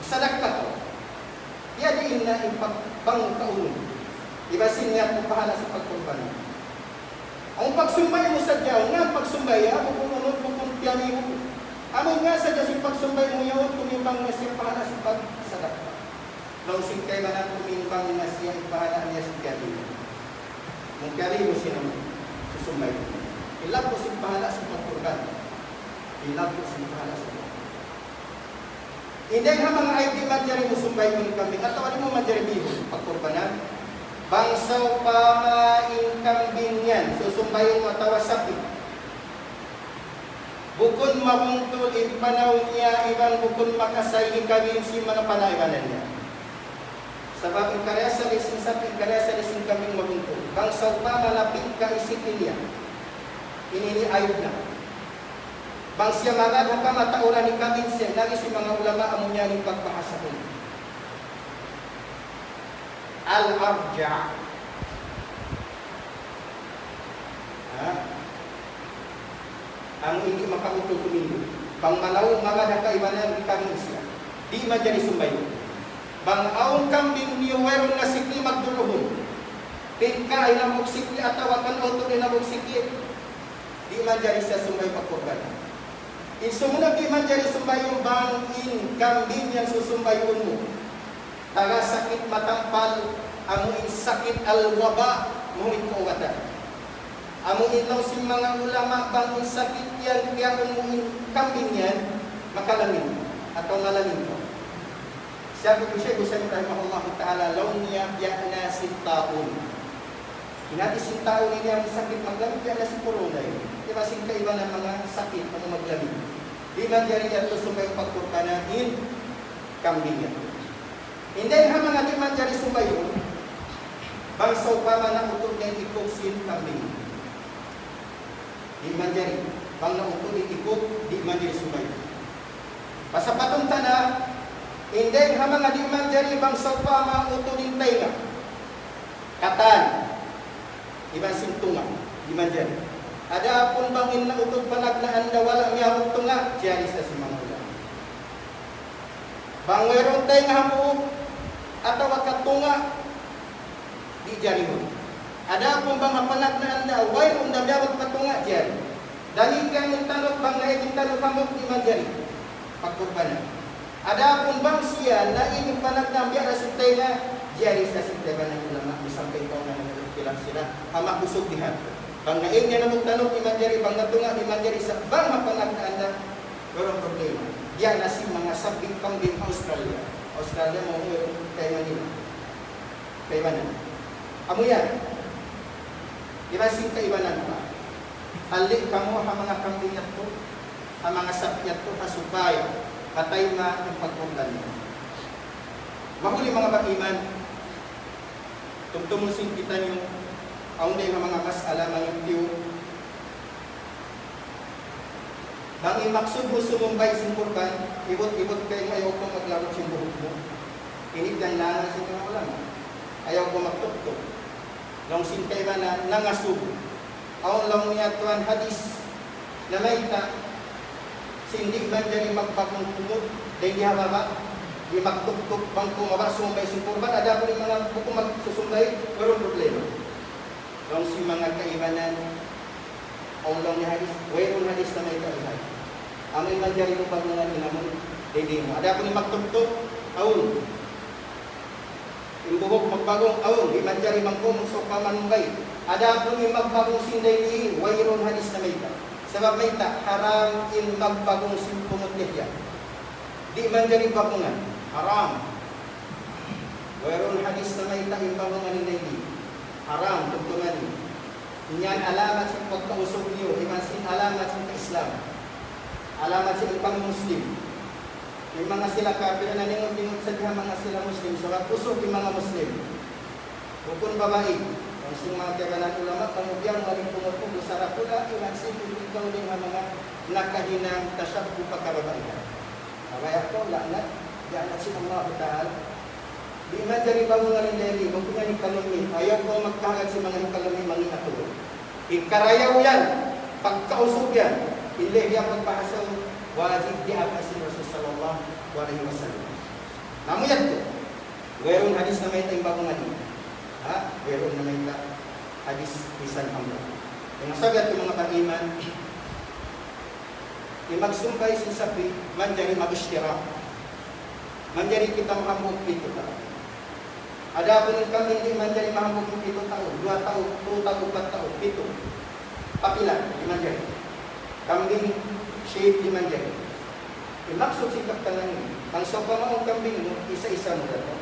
Sadaka to. Iya diin na ipagbang kaulong. Ibasin niya kung pahala sa pagkurban. Ang pagsumbay mo sadya, nga pagsumbay, bukununod, bukuntiyami mo. Amoy nga sadya si pagsumbay mo yun, tumimbang na siya pahala sa pagsadaka. Nung singkay man ang tumimbang na siya ipahala niya sa kari. Nung kari mo siya naman, susumbay mo. Ilang po siya pahala sa pagkurban. Ilang po siya pahala sa pagkurban. Hindi nga mga ID manjari mo sumbay mo ni kambing. At tawari mo manjari biho, pagkurbanan. Bangsaw pa maing kambing yan. Susumbayin mo atawa sapi. Bukod mabungtol, ipanaw niya, ibang bukod makasay, ikawin si mga panaywanan niya. Sabab ikarya sa lising sapi, ikarya sa lising kambing mabungtol. Bangsaw pa malapit ka isipin niya. Inini ayod na. Bang siya magad ka matauran ni kambing siya, lagi si mga ulama amo niya ni pagpahasa ko. Al-arja. Ang hindi makautol kumindo. Bang malaw magad ka ibanan ni kambing siya. Di majari sumbay. Bang aong kambing niyo weron na sikli magduluhon. Pinka ay namog sikli atawakan auto ni namog sikli. Di majari siya sumbay pagkurban. Isumunag di man dyan sumbayong bangin kambing yang susumbayon mo. Taga sakit matampal, amuin sakit al-waba, muhin ko wata. Amuin lang si mga ulama bangin sakit yan, kaya umuin kambing yan, makalamin atau ngalamin ko. Sabi ko siya, gusto niya rahimahullah ta'ala, law niya na sintaon. Hinati sintaon niya ang sakit maglamig, yan na si corona yun. Diba kaiba ng mga sakit ang maglamig. Di man dyan niya ito sumbay pagkurbanan kambing yan. Hindi nga mga di man dyan sumbay yun, bangsaw pa man ang utog na itikog sin kambing. Di man dyan, bang na utog itikog, di man dyan sumbay. Pasapatong tana, hindi nga mga di man dyan bangsaw pa man utog din tayo. Katan, ibang sintunga, di man dyan. Ada pun bangin na utog panagnaan na walang yawag tunga, diyari sa simangula. Bang mayroon tayo nga hamuog, ataw katunga, di diyari mo. Ada pun bang panagnaan na wayroon na yawag patunga, diyari. Dali ka ng tanok, bang naiging tanok hamog, di man diyari. Pagkurbanan. Ada pun bang siya na ining panagnaan, biyara sintay na, diyari sa sintay ba ng ulama, misampay ko na nagkilang sila, hamak usog dihan. Bang naing niya namang tanong ni Manjari, bang natunga ni Manjari sa bang mapanagdaan na walang problema. Yan na si mga sabing kambing Australia. Australia mo kay Manila. Kay Manila. Amo yan. Irasing kaibanan pa. Halik ka mo ang mga kambing na to, ang mga sapi na to, hasupay, patay na ang pagpundan niya. Mahuli mga batiman, tumusin kita yung ang day mga masala ng tiyo. Bang imaksud mo sumumbay sin kurban, ibot-ibot kayo ayaw ko maglaro sin buhok mo. Inigdan lang sa mga ulama. Ayaw ko magtuktok. Nung sintay ba na nangasub. Aon lang niya tuan hadis na may ta. Sindi man dyan magpagong kumot. Dahil di hababa. Di magtuktok bang kumaba sumumbay sin kurban. Ada po yung mga buko magsusumbay. Walang problema. Nung si mga kaibanan, ang lang ni hadis, wayroon hadis na may kaibanan. Ang may manjari mo pag mga inamon, hindi mo. Ada po ni magtugtog, awon. Yung buhok magbagong, awon. Di manjari mangkumong so pamanungay. Ada po ni magbagong sinday ni, wayroon hadis na may ka. Sabab may ta, haram in magbagong simpumot niya. Di manjari bagungan, haram. Wayroon hadis na may ta, in bagungan ni haram, tugtungan niyo. Yan alamat sa pagkausog niyo, imansin alamat sa Islam. Alamat sa ibang Muslim. Yung mga sila kafir na ningot-ningot sa diha mga sila Muslim, so usog yung mga Muslim. Bukun babae, ang sing mga kaganan ulama, pangubiyang maling pumutubo sa rapula, imansin ikaw din mga nakahinang tasyabu pagkababae. Kaya ko, laknat, diyan at sinang mga butahal. Di man diri bangungan ni diri, magpunga ni kalumi. Ayaw ko magkahagan si mga kalumi mangin ato. Ikarayaw yan, pagkausog yan. Hindi niya magpahasaw, wajib di apasin Rasul sallallahu alaihi wasallam. Namun yan to. Mayroong hadis na may tayong bangungan ni. Mayroon na may hadis bisan hamla. Yung sagat yung mga pag-iman, magsumpay sin sabi, manjari mag-istira. Manjari kita mahambog 7 taon. Ada pun kami hindi manjari mahambog 7 taon, 2 taon, 2 taon, 4 taon, 7. Papilan, di manjari. Kambing shape di manjari. Maksud sikap tangan ini. Ang sopa maong kambing mo, isa-isa mo dato.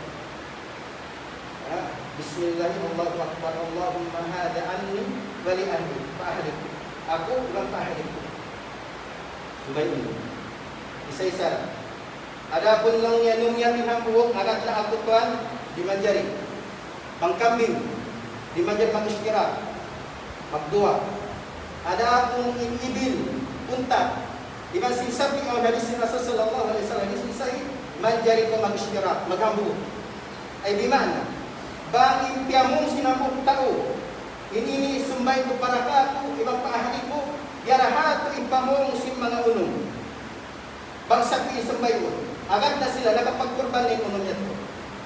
Bismillahirrahmanirrahim. Allahumma hada anni wa li ahli. Paahli. Ako ulang paahli ko. Subay ini. Isa-isa. Ada pun lang yanong yan hambuk, agad na ako tuan, di manjari. Pangkambing, di manjari mag-istira. Magdua. Ada pun ibil, unta. Di man sinsabi ang hadis ni Rasul sallallahu alaihi wasallam, hadis sahih, manjari ko mag-istira, maghambuk. Ay di mana? Ba impiamong sinambuk tao. Ini sumbay ko para ka, ibang paahali ko, yarahat impamong sin mga unong. Bangsa ko isumbay mo. Agad na sila nakapagkurban ng unom niya to.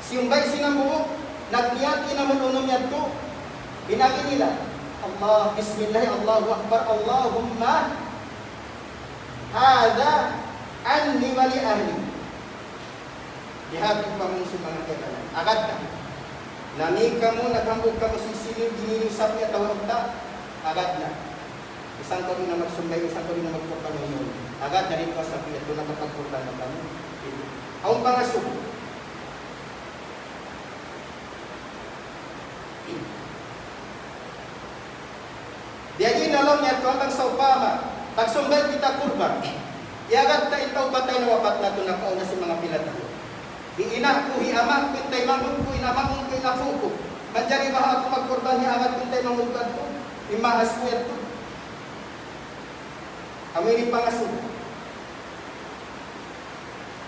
Siumbay sinambuk, nagyati naman unom niya to. Binagi nila, Allah, Bismillah, Allahu Akbar, Allahumma hada anni wa li ahli. Dihatid pa mo sa mga kailangan. Agad na. Nami ka mo, naghambog ka mo sisilid, gininisap niya, tawag ta. Agad na. Isang ko rin na magsumbay, isang ko rin na magkurban ng unom. Agad na rin ko sa piya, doon nakapagkurban ng kami. Ang pangasok. Diyan alam niya ito ang saupama. Pagsumbay kita kurban. Iagad ta itaw batay na wapat na ito na kauna sa mga pilat na ito. Iina ko, hiamak, kuntay mangun ko, inamakon ko, inafuko. Manjari ba ako magkurban, hiamat, kuntay mangun ko. Imahas ko ito. Kami ni pangasok.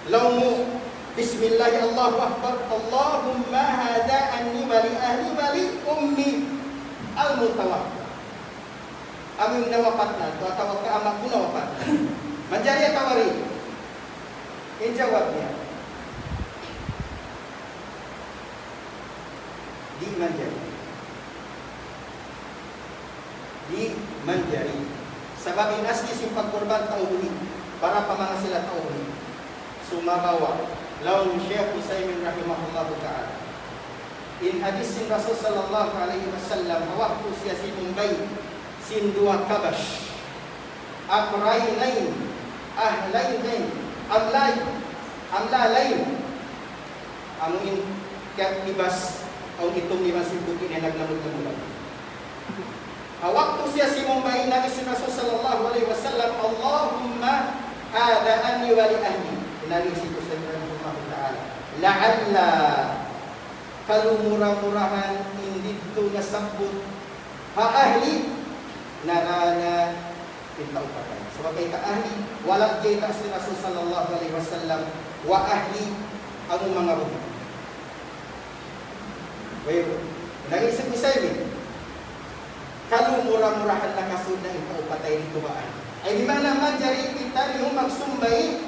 Law mo, Bismillah, Allahu Akbar, Allahumma hada anni wa li ahli wa li ummi al-mutawaffah. Aming nawapat na, tawag ka amak ko nawapat. Manjari tawari. Yung jawab niya. Di manjari. Di manjari. Sebab inasli simpang kurban tauhid para pamana sila tauhid. Sumabawa laun Syekh Utsaimin rahimahullahu taala. In hadisin Rasul sallallahu alaihi wasallam waktu siasi Mumbai sin dua kabash akrainain ahlainain amlalain amuin kaya ibas ang itong lima simputin ay naglamod-lamod. Waktu siya si Mumbai nagis si Rasul sallallahu alaihi wasallam, Allahumma hada anni wa li ahli. Nagis ito sa Allah Ta'ala. La'alla kalumurah-murahan hindi ito nasabot ha ahli narana pintaw patay. Sebagai ka ahli, walang jayta si Rasul sallallahu alaihi wasallam wa ahli ang mga ruh. Well, nag-isip ni Sayyid, kalau murah-murahan na kasud na ito patay dito ba? Ay di man naman jari kita yung magsumbay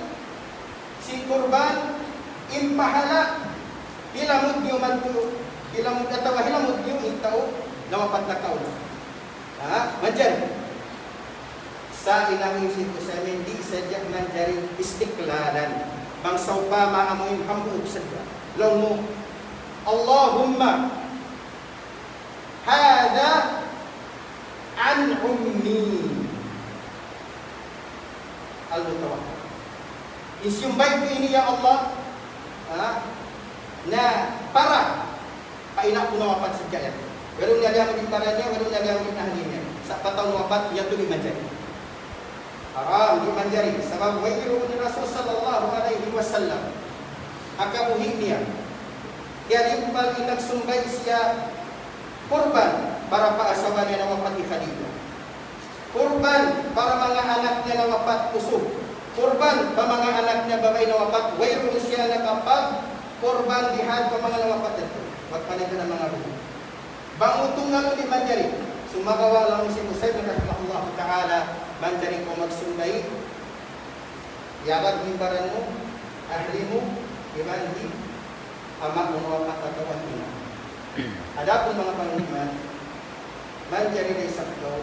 si kurban impahala hilamod niyo man to hilamod atawa hilamod niyo itaw na wapat na kaon. Manjari sa ilang isip ko sa amin di sadya manjari istiklalan bangsaw pa maamoy hambog sadya long mo Allahumma hada an ummi al-mutawakkil. Isyumbay ko ini ya Allah na para painak ko nawapat sa kaya. Pero niyagamit yung para niya, pero niyagamit na hangin niya. Sa pataw nawapat, niya ito di manjari. Haram, di manjari. Sabab wairu ni Rasul sallallahu alaihi wasallam. Akabuhi niya. Kaya di pal inagsumbay siya kurban para paasawa niya na wapat ni Khadijah. Kurban para mga anak niya na wapat usog. Kurban para mga anak niya babay na wapat. Wairu siya na kapag korban dihad ka mga lawapat ito. Magpanitan ng mga buho. Bangutong nga ni manjari. Sumagawa lang si Musay bin rahimahullah ta'ala. Manjari ko magsumbay. Yabag himbaran mo. Ahli mo. Imandi. Ama mo mga katawan ina. Adapun mga pangliman. Manjari na isakto.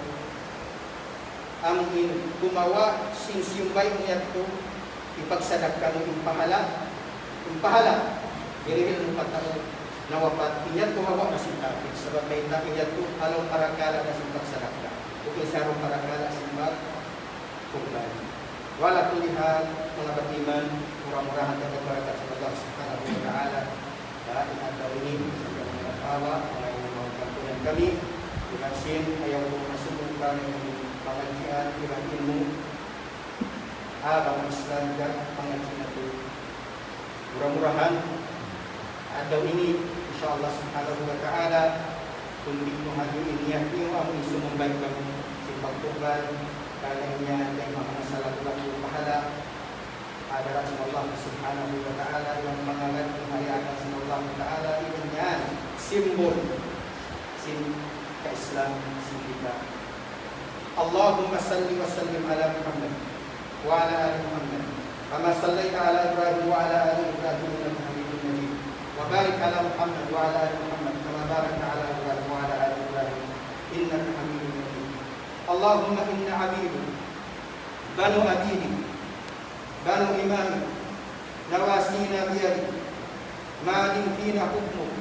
Ang gumawa sinsiumbay mo yato. Ipagsadak ka ng impahala. Irihil mo patao. Nawapat, inyat kumawa na sintapit. Sabab may inyat ko, along parakala na simpagsadak ka. Kung sarong parakala simbag, kumban. Wala kulihan, mga batiman, murah-murahan ka barakat sa Allah subhanahu wa ta'ala. Dahil ang gawin sa mga tawa, mga mga kantunan kami, ikansin, ayaw mo masubukkan ng pangajian, ibahin mo, abang Islam ka, pangajian ito. Murah-murahan, at daw ini, insyaAllah subhanahu wa ta'ala, kung di mo hagin niya, yung ang sumumbay kami si pagtuban, kaya niya ay mga salagulang pahala, adalah sa Allah subhanahu wa ta'ala, yung mga nagkahayaan sa Allah ta'ala, yun yan, simbol, ka-Islam, kita. Allahumma salli wa sallim ala Muhammad, wa ala ali Muhammad, kama sallaita ala Ibrahim wa ala ali Ibrahim, وبارك على محمد وعلى ال محمد كما باركت على ابراهيم وعلى ال ابراهيم انك حميد مجيد. اللهم انا عبيدك بنو عبيدك بنو امامك نواسينا بيدك ماض فينا حكمك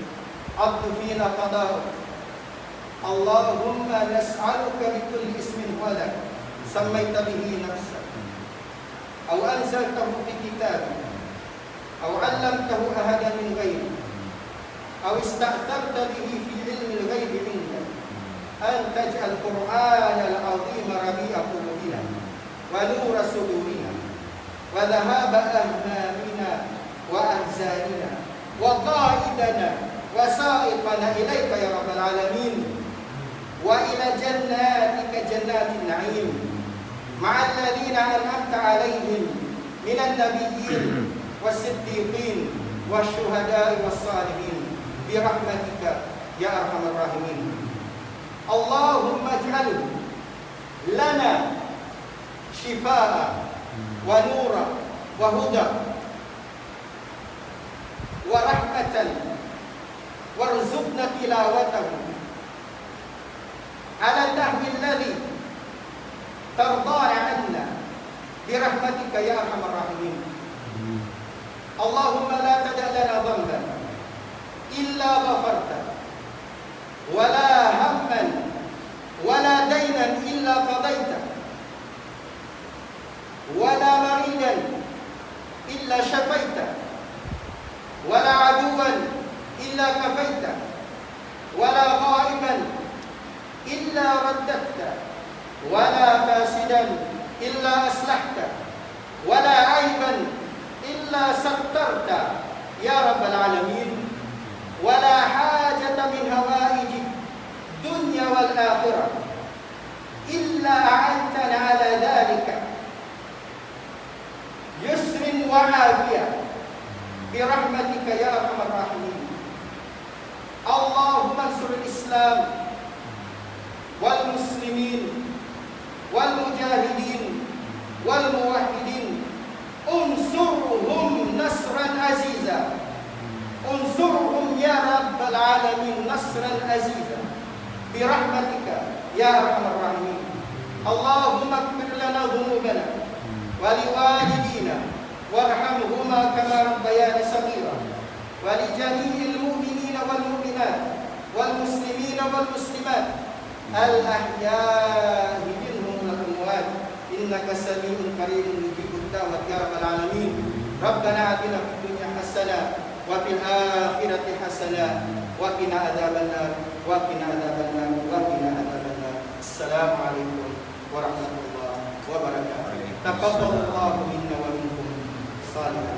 عبد فينا قضاؤك. اللهم نسالك بكل اسم هو لك سميت به نفسك او انزلته في كتابك أو علمته أحدا من غيرك أو استأثرت به في علم الغيب عندك أن تجعل القرآن العظيم ربيع قلوبنا ونور صدورنا وذهاب أهمامنا وأحزاننا وقائدنا وسائقنا إليك يا رب العالمين وإلى جناتك جنات النعيم مع الذين أنعمت عليهم من النبيين والصديقين والشهداء والصالحين برحمتك يا أرحم الراحمين. اللهم اجعل لنا شفاء ونورا وهدى ورحمة وارزقنا تلاوته على النحو الذي ترضى عنا برحمتك يا أرحم الراحمين. اللهم لا تدع لنا ذنبا إلا غفرته ولا هما ولا دينا إلا قضيته ولا مريدا إلا شفيته ولا عدوا إلا كفيته ولا غائبا إلا رددته ولا فاسدا إلا أصلحته ولا عيبا إلا سترت يا رب العالمين ولا حاجة من هوائج الدنيا والآخرة إلا أعنتنا على ذلك يسر وعافية برحمتك يا أرحم الراحمين. اللهم انصر الإسلام والمسلمين والمجاهدين والموحدين انصرهم نصرا عزيزا انصرهم يا رب العالمين نصرا عزيزا برحمتك يا أرحم الراحمين. اللهم اغفر لنا ذنوبنا ولوالدينا وارحمهما كما ربيانا صغيرا ولجميع المؤمنين والمؤمنات والمسلمين والمسلمات الأحياء منهم والأموات إنك سميع قريب مجيب الدعوة يا رب العالمين. ربنا آتنا في الدنيا حسنة وفي الآخرة حسنة وقنا عذاب النار وقنا عذاب النار وقنا عذاب النار. السلام عليكم ورحمة الله وبركاته. تقبل الله منا ومنكم صالحا.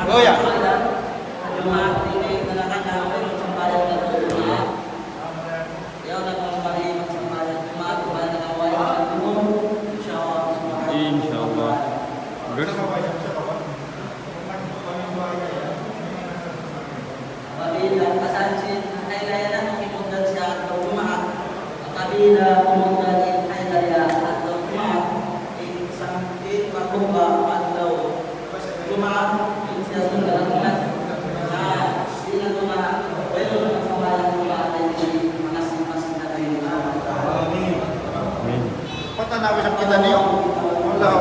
Oh ya. Insyaallah. Terus Apabila kasansin ay layanan ng ipundan siya at Jumaat, apabila pumundan ay daya at Jumaat, isang pagkumba at Jumaat, siya sundan at na sila Jumaat, pwede ng kawalan ng batay ng mga simasing na tayo. Patanawi sa kita niyo. Wala.